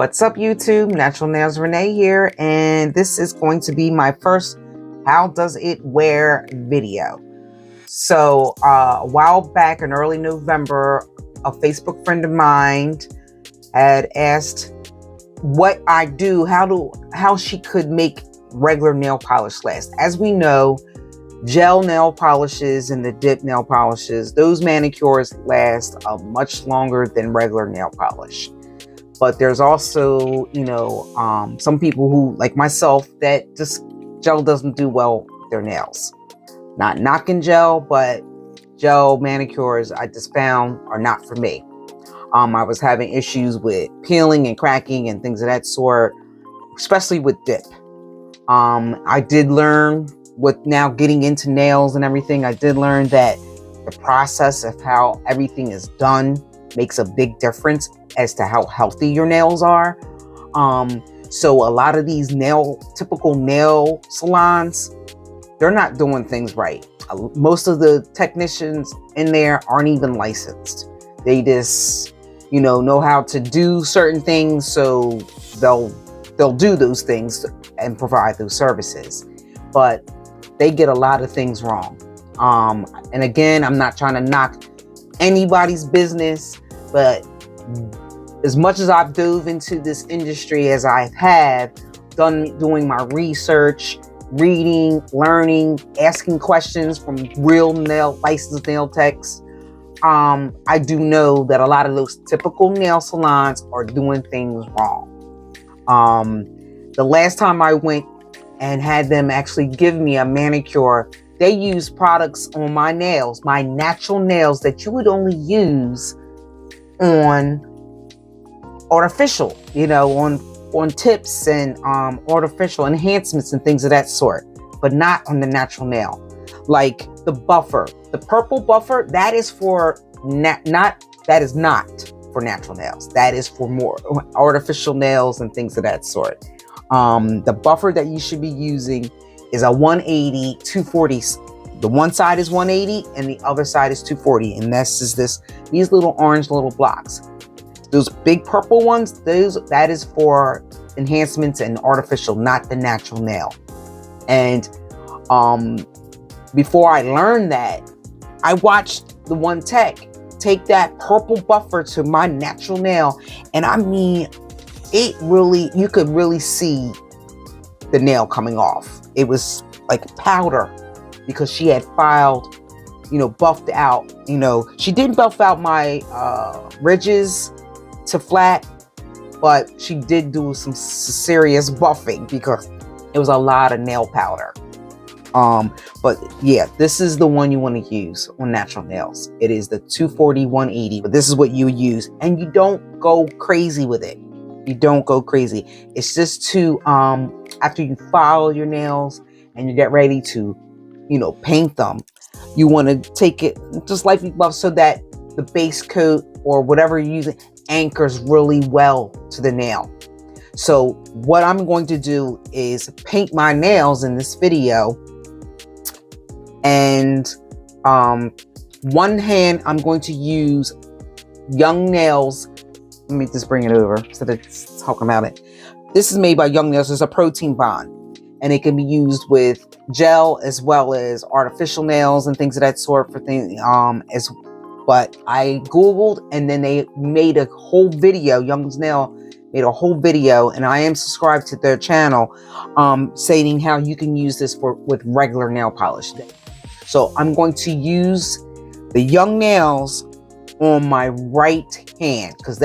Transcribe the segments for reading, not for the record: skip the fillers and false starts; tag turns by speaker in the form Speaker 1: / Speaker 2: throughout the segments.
Speaker 1: What's up, YouTube? Natural Nails Renee here, and this is going to be my first How Does It Wear video. So a while back in early November, a Facebook friend of mine had asked what I do, how she could make regular nail polish last. As we know, gel nail polishes and the dip nail polishes, those manicures last much longer than regular nail polish. But there's also, some people who, like myself, that just gel doesn't do well with their nails. Not knocking gel, but gel manicures I just found are not for me. I was having issues with peeling and cracking and things of that sort, especially with dip. I did learn, with now getting into nails and everything, I did learn that the process of how everything is done makes a big difference as to how healthy your nails are. So a lot of these typical nail salons, they're not doing things right. Most of the technicians in there aren't even licensed. They just, know how to do certain things, so they'll do those things and provide those services. But they get a lot of things wrong. And again, I'm not trying to knock anybody's business, but as much as I've dove into this industry as I have doing my research, reading, learning, asking questions from real licensed nail techs, I do know that a lot of those typical nail salons are doing things wrong. The last time I went and had them actually give me a manicure, they use products on my nails, my natural nails, that you would only use on artificial, on tips and artificial enhancements and things of that sort, but not on the natural nail. Like the buffer, the purple buffer, that is not for natural nails. That is for more artificial nails and things of that sort. The buffer that you should be using is a 180, 240. The one side is 180 and the other side is 240. And these little orange little blocks. Those big purple ones, that is for enhancements and artificial, not the natural nail. And before I learned that, I watched the one tech take that purple buffer to my natural nail, and I mean, you could really see the nail coming off. It was like powder, because she had filed, buffed out. She didn't buff out my ridges to flat, but she did do some serious buffing because it was a lot of nail powder. But yeah, this is the one you want to use on natural nails. It is the 240 180, but this is what you use, and you don't go crazy with it. You don't go crazy. It's just to after you file your nails and you get ready to paint them, you want to take it just lightly buff so that the base coat or whatever you're using anchors really well to the nail. So what I'm going to do is paint my nails in this video, and one hand I'm going to use Young Nails. Let me just bring it over so that it's talking about it. This is made by Young Nails. It's a protein bond, and it can be used with gel as well as artificial nails and things of that sort for things. But I Googled, and then they made a whole video. Young's Nail made a whole video, and I am subscribed to their channel, saying how you can use this with regular nail polish. So I'm going to use the Young Nails on my right hand, because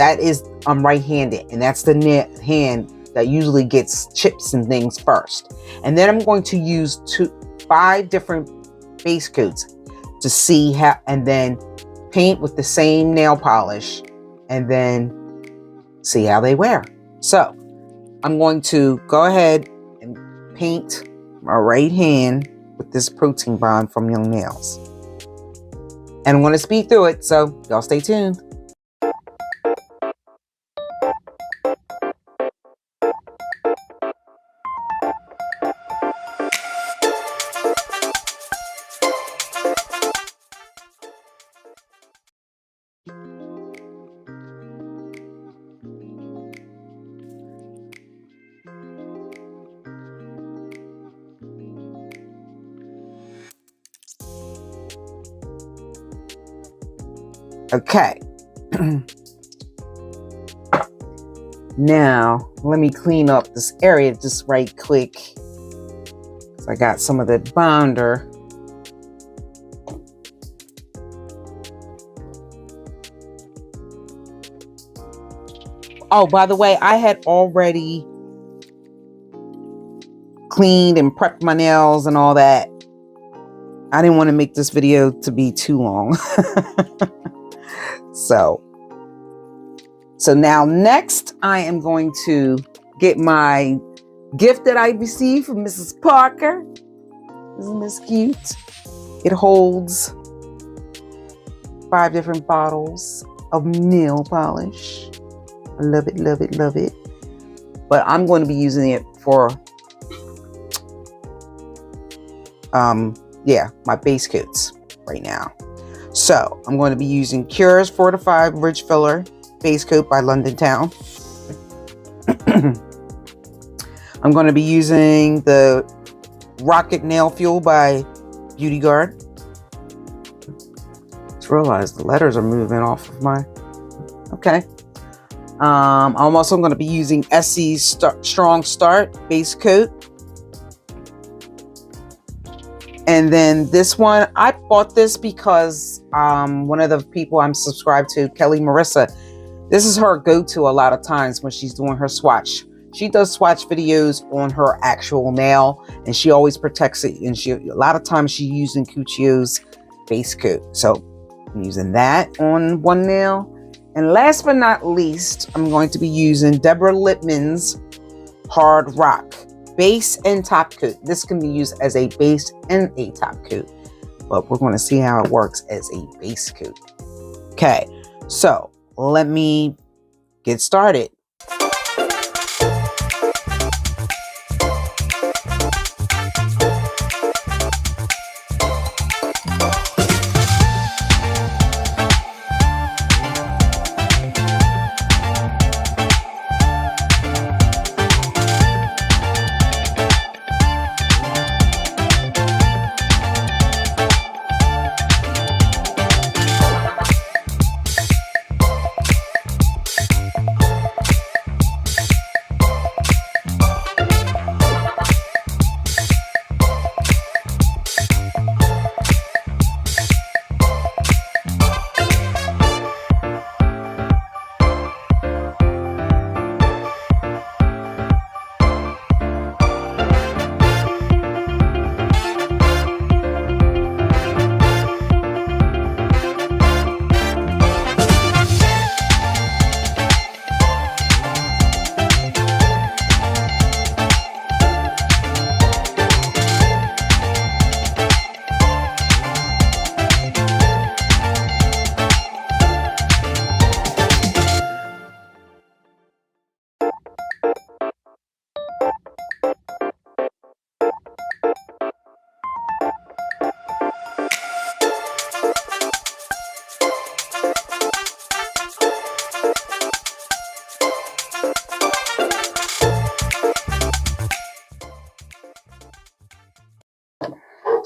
Speaker 1: I'm right-handed, and that's the hand that usually gets chips and things first. And then I'm going to use 5 different base coats to see how, and then paint with the same nail polish, and then see how they wear. So I'm going to go ahead and paint my right hand with this protein bond from Young Nails. And I'm going to speed through it, so y'all stay tuned. Okay. Now, let me clean up this area just right quick. I got some of that binder. Oh, by the way, I had already cleaned and prepped my nails and all that. I didn't want to make this video to be too long. So now next I am going to get my gift that I received from Mrs. Parker. Isn't this cute? It holds 5 different bottles of nail polish. I love it, love it, love it. But I'm going to be using it for my base coats right now. So I'm going to be using Cure's Fortified Ridge Filler Base Coat by LONDONTOWN. I'm going to be using the Rocket Nail Fuel by Garde. Just realized the letters are moving off of my... Okay. I'm also going to be using Essie's Strong Start Base Coat. And then this one, I bought this because one of the people I'm subscribed to, Kelly Marissa, this is her go-to a lot of times when she's doing her swatch. She does swatch videos on her actual nail, and she always protects it. And a lot of times she's using Cuccio's base coat. So I'm using that on one nail. And last but not least, I'm going to be using Deborah Lippmann's Hard Rock base and top coat. This can be used as a base and a top coat, but we're going to see how it works as a base coat. Okay, so let me get started.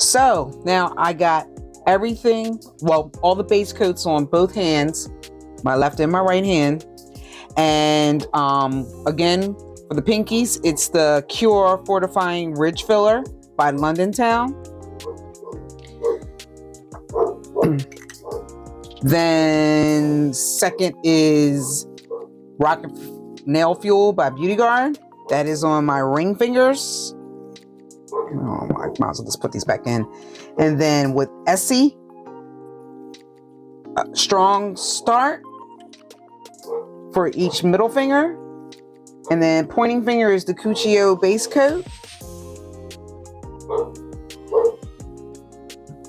Speaker 1: So now I got everything, well, all the base coats on both hands, my left and my right hand. And again, for the pinkies, it's the Cure Fortifying Ridge Filler by LONDONTOWN. Then second is Rocket Nail Fuel by Garde. That is on my ring fingers. Oh, I might as well just put these back in. And then with Essie, Strong Start for each middle finger. And then pointing finger is the Cuccio base coat.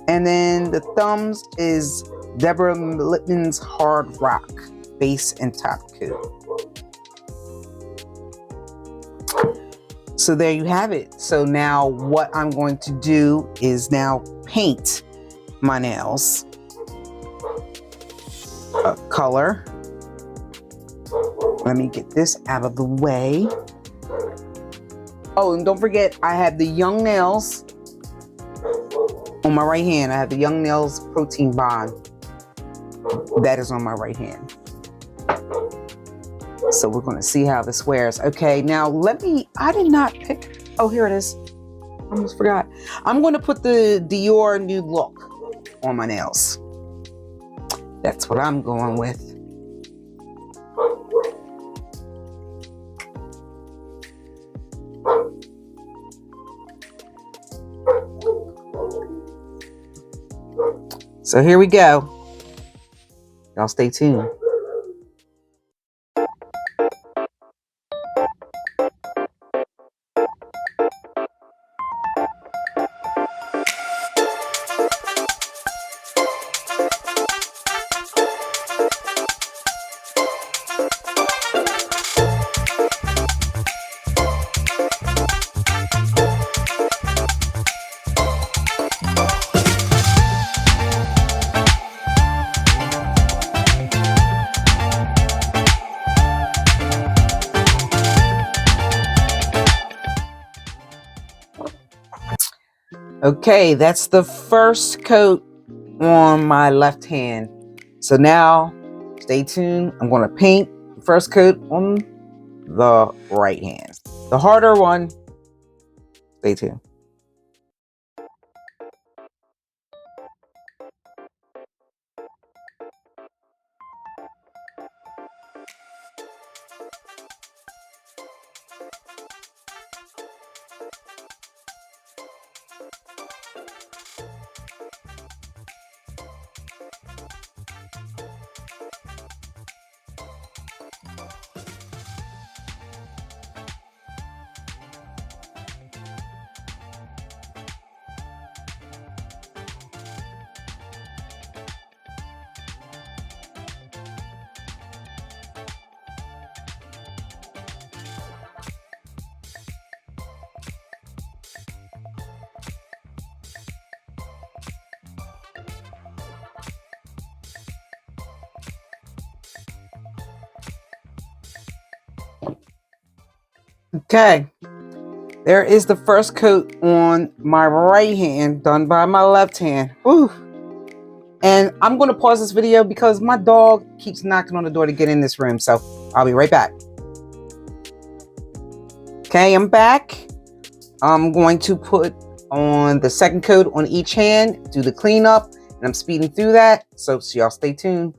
Speaker 1: And then the thumbs is Deborah Lippmann's Hard Rock base and top coat. So there you have it. So now what I'm going to do is now paint my nails a color. Let me get this out of the way. Oh, and don't forget, I have the Young Nails on my right hand. I have the Young Nails Protein Bond. That is on my right hand. So we're going to see how this wears. Okay, now I did not pick, oh, here it is. Almost forgot. I'm going to put the Dior Nude look on my nails. That's what I'm going with. So here we go. Y'all stay tuned. Okay, that's the first coat on my left hand. So now, stay tuned. I'm going to paint the first coat on the right hand. The harder one. Stay tuned. Okay, there is the first coat on my right hand done by my left hand. Whew. And I'm going to pause this video because my dog keeps knocking on the door to get in this room. So I'll be right back. Okay, I'm back. I'm going to put on the second coat on each hand, do the cleanup, and I'm speeding through that. So y'all stay tuned.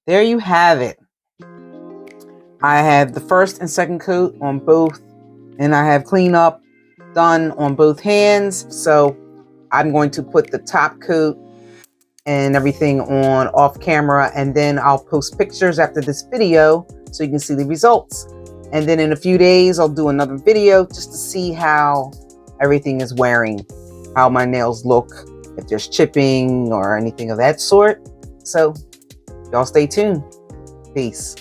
Speaker 1: There you have it. I have the first and second coat on both, and I have cleanup done on both hands. So I'm going to put the top coat and everything on off camera, and then I'll post pictures after this video so you can see the results. And then in a few days, I'll do another video just to see how everything is wearing, how my nails look, if there's chipping or anything of that sort. So y'all stay tuned. Peace.